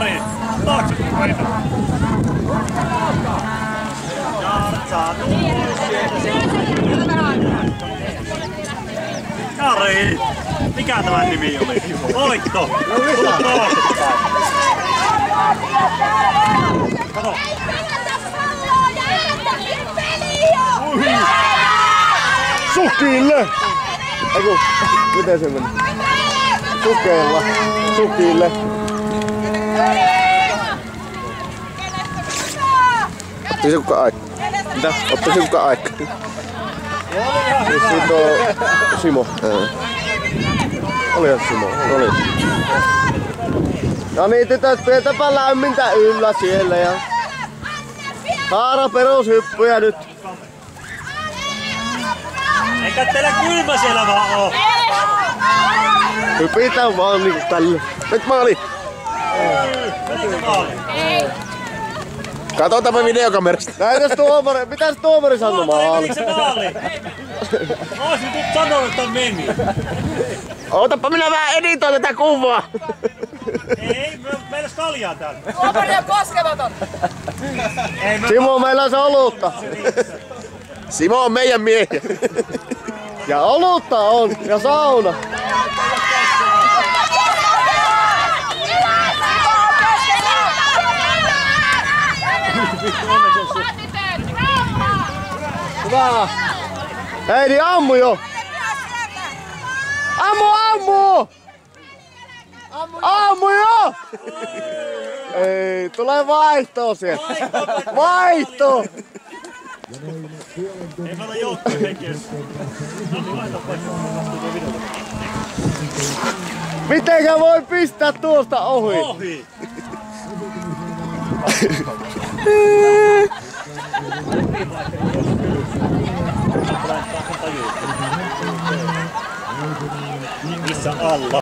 Jari, taakse paita. Jari, mikä tämä nimi oli? Voitto! Kato! Sukille! Eiku, miten se meni? Sukeilla. Sukille. Ottaisi kukaan aika? Mitä? Ottaisi kukaan aika? Siitä on Simo. Olihan Simo. Oli. No niin tytöt, pidetäpä lämmintä yllä siellä ja... Haara perushyppyjä nyt. Eikä teillä kylmä siellä vaan oo. Hypitään vaan niinku tällä. Nyt maali. Katsotaanpa videokamerasta. Näytäs tuomari, mitäs tuomari sanoo maali? Menikö se maali? Mä oisin nyt sanonut, että meni. Ootappa minä vähän editoin tätä kuvaa. Ei, meillä on kaljaa täällä. Tuomari on koskematon. Simo, meillä on se olutta. Simo on meidän miehiä. Ja olutta on, ja sauna. Hyvä. Heidi, ammu jo. Ammu! Ammu jo! Ei, tulee vaihtoa sieltä. Vaihto! Ei mä ole joukkojen henkeä. Mitenkä voi pistää tuosta ohi? Ohi! Missä alla?